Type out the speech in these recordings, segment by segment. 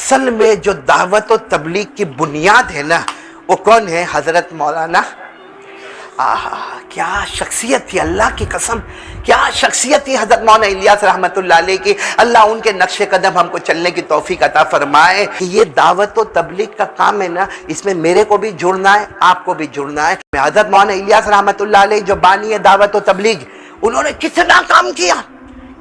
असल में जो दावत और तबलीग की बुनियाद है ना, वो कौन है? हजरत मौलाना। आहा, क्या शख्सियत थी, अल्लाह की कसम, क्या शख्सियत थी हजरत मौलाना इलियास रहमतुल्लाह अलैह की। अल्लाह उनके नक्शे कदम हमको चलने की तौफीक अता फरमाए। कि ये दावत और तबलीग का काम है ना, इसमें मेरे को भी जुड़ना है, आपको भी जुड़ना है। हजरत मौलाना इलियास रहमतुल्लाह अलैह जो बानी है दावत और तबलीग, उन्होंने कितना काम किया,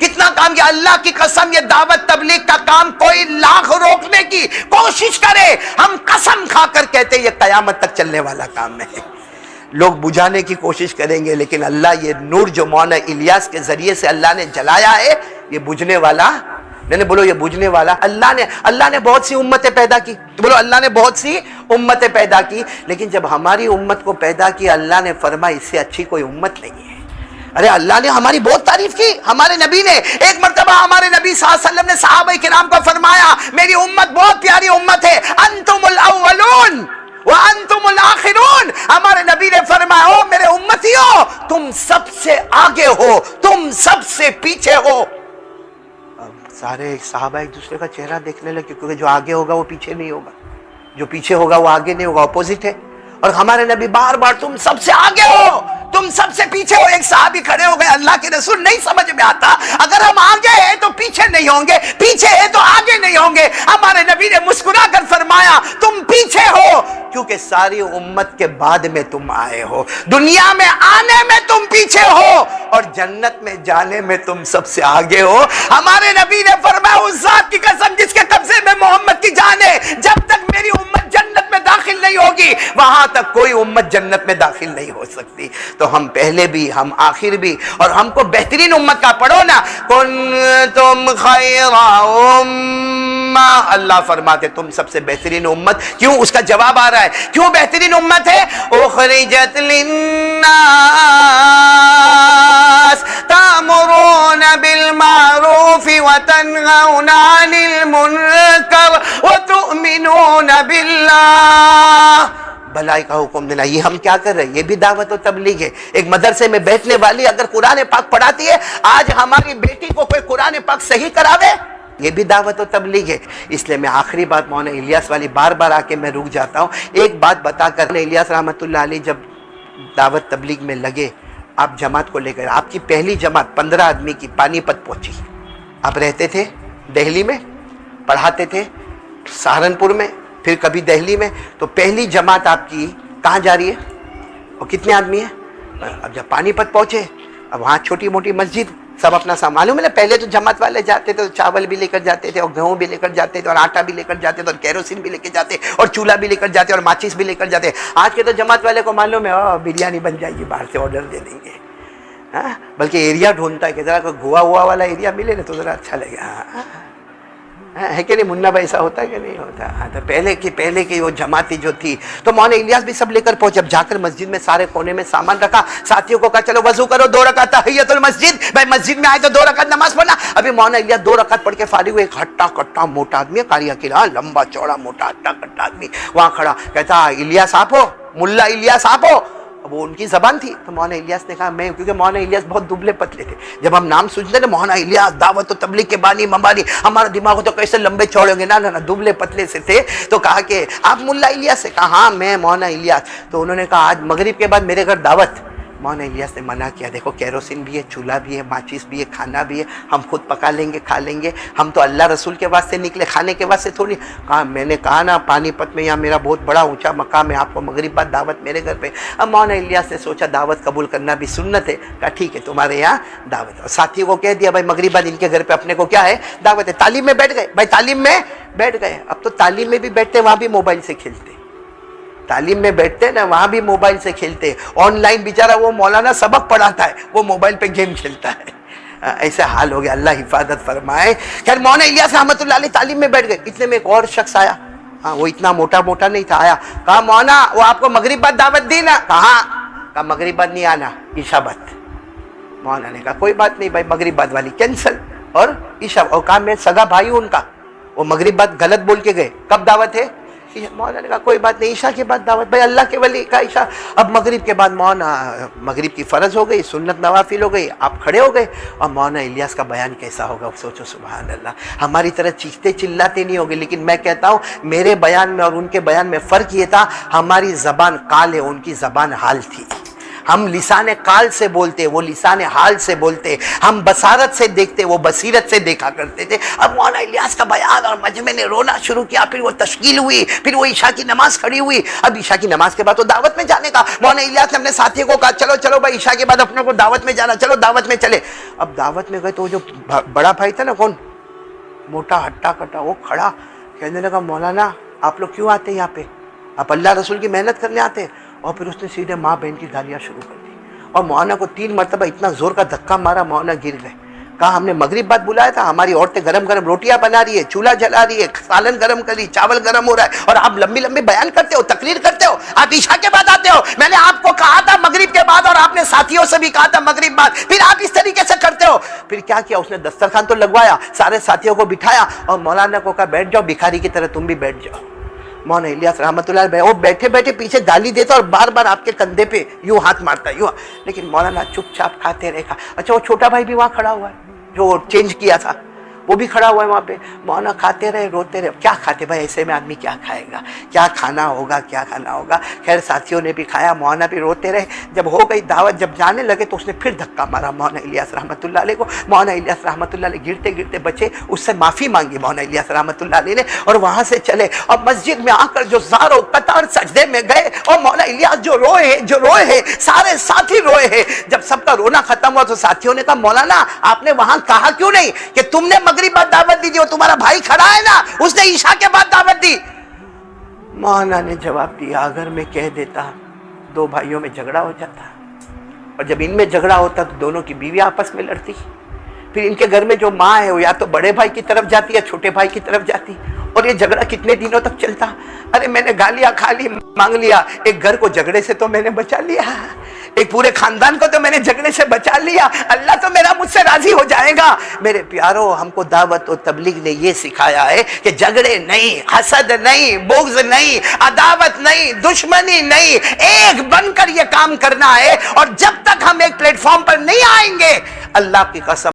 कितना काम किया। अल्लाह की कसम, ये दावत तबलीग का काम कोई लाख रोकने की कोशिश करे, हम कसम खाकर कहते हैं ये कयामत तक चलने वाला काम है। लोग बुझाने की कोशिश करेंगे, लेकिन अल्लाह ये नूर जो मौलाना इलियास के जरिए से अल्लाह ने जलाया है, ये बुझने वाला नहीं। बोलो ये बुझने वाला। अल्लाह ने बहुत सी उम्मतें पैदा की, तो बोलो अल्लाह ने बहुत सी उम्मतें पैदा की, लेकिन जब हमारी उम्मत को पैदा किया अल्लाह ने फरमाया इससे अच्छी कोई उम्मत नहीं है। अरे अल्लाह ने हमारी बहुत तारीफ की। हमारे नबी ने एक मर्तबा, हमारे नबी सल्लल्लाहु अलैहि वसल्लम ने सहाबा किराम को फरमाया, मेरी उम्मत बहुत प्यारी उम्मत है, अंतुमुल अव्वलून व अंतुमुल आखिरून। हमारे नबी ने फरमाया, ओ मेरे उम्मतियों, तुम सबसे आगे हो, तुम सबसे पीछे हो। अब सारे सहाबा एक दूसरे का चेहरा देखने लगे, क्योंकि जो आगे होगा वो पीछे नहीं होगा, जो पीछे होगा वो आगे नहीं होगा, ऑपोजिट है। और हमारे नबी बार बार तुम सबसे आगे हो, तुम सबसे पीछे हो। एक साहबी खड़े हो गए, अल्लाह के रसूल नहीं समझ में आता, अगर हम आगे हैं तो पीछे नहीं होंगे, पीछे है तो आगे नहीं होंगे। हमारे नबी ने मुस्कुरा कर फरमाया, तुम पीछे हो क्योंकि सारी उम्मत के बाद में तुम आए हो। दुनिया में आने में तुम पीछे हो और जन्नत में जाने में तुम सबसे आगे हो। हमारे नबी ने फरमाया, उस जात की कसम जिसके कब्जे में मोहम्मद की जान है, जब तक मेरी उम्मत जन्नत में दाखिल नहीं होगी, वहां तक कोई उम्मत जन्नत में दाखिल नहीं हो सकती। तो हम पहले भी, हम आखिर भी, और हमको बेहतरीन उम्मत का पढ़ो ना, कुंतुम खैरा उम्मा, अल्लाह फरमाते तुम सबसे बेहतरीन उम्मत। क्यों? उसका जवाब आ रहा है, क्यों बेहतरीन उम्मत है? उखरिजत लिन्नास तामुरून बिल मारूफ व तनहौना अनिल मुनकर व तुमिनून बिल्लाह। भलाई का हुक्म देना, ये हम क्या कर रहे हैं? ये भी दावत और तबलीग है। एक मदरसे में बैठने वाली अगर कुरान पाक पढ़ाती है, आज हमारी बेटी को कोई कुरान पाक सही करावे, ये भी दावत और तबलीग है। इसलिए मैं आखिरी बात मौलाना इलियास वाली बार बार आके मैं रुक जाता हूँ। एक बात बताकर, इलियास रहमतुल्लाह अलैह जब दावत तबलीग में लगे, आप जमात को लेकर, आपकी पहली जमात 15 आदमी की पानीपत पहुंची। आप रहते थे दिल्ली में, पढ़ाते थे सहारनपुर में, फिर कभी दिल्ली में, तो पहली जमात आपकी कहाँ जा रही है और कितने आदमी है? अब जब पानीपत पहुंचे, अब वहाँ छोटी मोटी मस्जिद, सब अपना सामान, मालूम है ना, पहले तो जमात वाले जाते थे तो चावल भी लेकर जाते थे और गेहूं भी लेकर जाते थे और आटा भी लेकर जाते थे और केरोसिन भी लेकर जाते और चूल्हा भी लेकर जाते और माचिस भी लेकर जाते। आज के तो जमात वाले को मालूम है बिरयानी बन जाएगी, बाहर से ऑर्डर दे देंगे। हाँ, बल्कि एरिया ढूंढता है कि जरा कोई गोवा हुआ वाला एरिया मिले ना तो जरा अच्छा लगेगा। है कि नहीं मुन्ना भाई? ऐसा होता है कि नहीं होता? हाँ, तो पहले की वो जमाती जो थी, तो मौलाना इलियास भी सब लेकर पहुंचे। अब जाकर मस्जिद में सारे कोने में सामान रखा, साथियों को कहा चलो वजू करो, 2 रकात तहियतुल मस्जिद, भाई मस्जिद में आए तो 2 रकात नमाज पढ़ना। अभी मौलाना इलियास 2 रकात पढ़ के फारिग हुए, एक हट्टा कट्टा मोटा आदमी है, कारिया किला, लंबा चौड़ा मोटा हट्टा कट्टा आदमी वहां खड़ा, कहता इलियास आप हो, मुल्ला इलियास आप हो। अब वो उनकी जबान थी, तो मौलाना इलियास ने कहा मैं, क्योंकि मौलाना इलियास बहुत दुबले पतले थे। जब हम नाम सुनते ना मौलाना इलियास दावत और तबलीग के बानी ममानी, हमारा दिमाग तो कैसे लंबे चौड़े होंगे, ना ना ना, दुबले पतले से थे। तो कहा कि आप मुल्ला इलियास से? कहा हाँ मैं मौलाना इलियास। तो उन्होंने कहा आज मगरिब के बाद मेरे घर दावत। मौलाना इलियास ने मना किया, देखो केरोसिन भी है, चूल्हा भी है, माचिस भी है, खाना भी है, हम खुद पका लेंगे, खा लेंगे, हम तो अल्लाह रसूल के वास्ते निकले, खाने के वास्ते थोड़ी। कहा मैंने कहा ना पानीपत में यहाँ मेरा बहुत बड़ा ऊंचा मकाम है, आपको मगरिब बाद दावत मेरे घर पे। अब मौलाना इलियास ने सोचा दावत कबूल करना भी सुन्नत है। कहा ठीक है तुम्हारे यहाँ दावत। और साथियों को कह दिया भाई मगरिब बाद इनके घर पे अपने को क्या है, दावत है। तालीम में बैठ गए भाई, तालीम में बैठ गए। अब तो तालीम में भी बैठते, वहाँ भी मोबाइल से खेलते, तालीम में बैठते ना वहां भी मोबाइल से खेलते। ऑनलाइन बेचारा वो मौलाना सबक पढ़ाता है, वो मोबाइल पे गेम खेलता है। ऐसा हाल हो गया, अल्लाह हिफाजत फरमाए। खैर मौलाना इलियास रहमतुल्लाह अलैह तालीम में बैठ गए। इतने में एक और शख्स आया, हाँ वो इतना मोटा मोटा नहीं था, आया, कहा मौलाना वो आपको मगरिब बाद दावत दी ना? कहा मगरिब बाद नहीं आना, ईशा बाद। मौलाना ने कहा कोई बात नहीं भाई, मगरिब बाद वाली कैंसिल और ईशा। और कहा मैं सगा भाई हूं उनका, वो मगरिब बाद गलत बोल के गए। कब दावत है? कि मौला ने कहा कोई बात नहीं, ईशा के बाद दावत। भाई अल्लाह के वली का ईशा, अब मगरिब के बाद मौना, मगरिब की फ़र्ज हो गई, सुन्नत नवाफिल हो गई, आप खड़े हो गए और मौना इलियास का बयान कैसा होगा सोचो। सुभान अल्लाह, हमारी तरह चीखते चिल्लाते नहीं होगे, लेकिन मैं कहता हूँ मेरे बयान में और उनके बयान में फ़र्क ये था, हमारी ज़बान काल है, उनकी ज़बान हाल थी। हम लिसाने काल से बोलते, वो लिसाने हाल से बोलते। हम बसारत से देखते, वो बसीरत से देखा करते थे। अब मौलाना इलियास का बयान और मजमे ने रोना शुरू किया, फिर वो तश्कील हुई, फिर वो ईशा की नमाज खड़ी हुई। अब ईशा की नमाज के बाद तो दावत में जाने का, मौलाना इलियास ने अपने साथियों को कहा चलो चलो भाई ईशा के बाद अपने को दावत में जाना, चलो दावत में चले। अब दावत में गए तो जो बड़ा भाई था ना, कौन, मोटा हट्टा कट्टा, वो खड़ा कहने लगा मौलाना आप लोग क्यों आते हैं यहाँ पे, आप अल्लाह रसूल की मेहनत करने आते हैं। और फिर उसने सीधे माँ बहन की गालियाँ शुरू कर दी और मौलाना को 3 मरतबा इतना जोर का धक्का मारा, मौलाना गिर गए। कहा हमने मगरिब बाद बुलाया था, हमारी औरतें गरम गरम रोटियां बना रही है, चूल्हा जला रही है, सालन गरम कर रही, चावल गरम हो रहा है, और आप लंबी लंबी बयान करते हो, तकरीर करते हो, आप ईशा के बाद आते हो। मैंने आपको कहा था मगरिब के बाद और आपने साथियों से भी कहा था मगरिब बाद, फिर आप इस तरीके से करते हो। फिर क्या किया उसने, दस्तरखान तो लगवाया, सारे साथियों को बिठाया और मौलाना को कहा बैठ जाओ, भिखारी की तरह तुम भी बैठ जाओ। मौलाना इलियास रहमतुल्लाह अलैह वो बैठे बैठे पीछे गाली देता और बार बार आपके कंधे पे यूं हाथ मारता यूं, लेकिन मौलाना चुपचाप खाते रहेगा। अच्छा वो छोटा भाई भी वहाँ खड़ा हुआ है जो चेंज किया था, वो भी खड़ा हुआ है वहाँ पे। मौलाना खाते रहे, रोते रहे। क्या खाते भाई, ऐसे में आदमी क्या खाएगा, क्या खाना होगा, क्या खाना होगा। खैर साथियों ने भी खाया, मौलाना भी रोते रहे। जब हो गई दावत, जब जाने लगे तो उसने फिर धक्का मारा मौलाना इलियास रहमतुल्लाह अलैह को। मौलाना इलियास रहमतुल्लाह अलैह गिरते गिरते बचे, उससे माफ़ी मांगी मौलाना इलियास रहमतुल्लाह अलैह ने, और वहाँ से चले और मस्जिद में आकर जो ज़ारो कतार सजदे में गए और मौलाना इलियास जो रोए हैं, सारे साथी रोए हैं। जब सबका रोना खत्म हुआ तो साथियों ने कहा मौलाना आपने वहाँ कहा क्यों नहीं कि तुमने मगरिब बाद दावत दी थी, वो तुम्हारा भाई खड़ा है ना, उसने ईशा के बाद दावत दी। मौलाना ने जवाब दिया अगर मैं कह देता 2 भाइयों में झगड़ा हो जाता, और जब इनमें झगड़ा होता तो दोनों की बीवी आपस में लड़ती, फिर इनके घर में जो माँ है वो या तो बड़े भाई की तरफ जाती या छोटे भाई की तरफ जाती, और ये झगड़ा कितने दिनों तक चलता। अरे मैंने गालियां खा ली, मांग लिया, एक घर को झगड़े से तो मैंने बचा लिया, एक पूरे खानदान को तो मैंने झगड़े से बचा लिया, अल्लाह तो मेरा मुझसे राजी हो जाएगा। मेरे प्यारों, हमको दावत और तबलीग ने ये सिखाया है कि झगड़े नहीं, हसद नहीं, बुग़्ज़ नहीं, अदावत नहीं, दुश्मनी नहीं, एक बनकर ये काम करना है। और जब तक हम एक प्लेटफॉर्म पर नहीं आएंगे, अल्लाह की कसम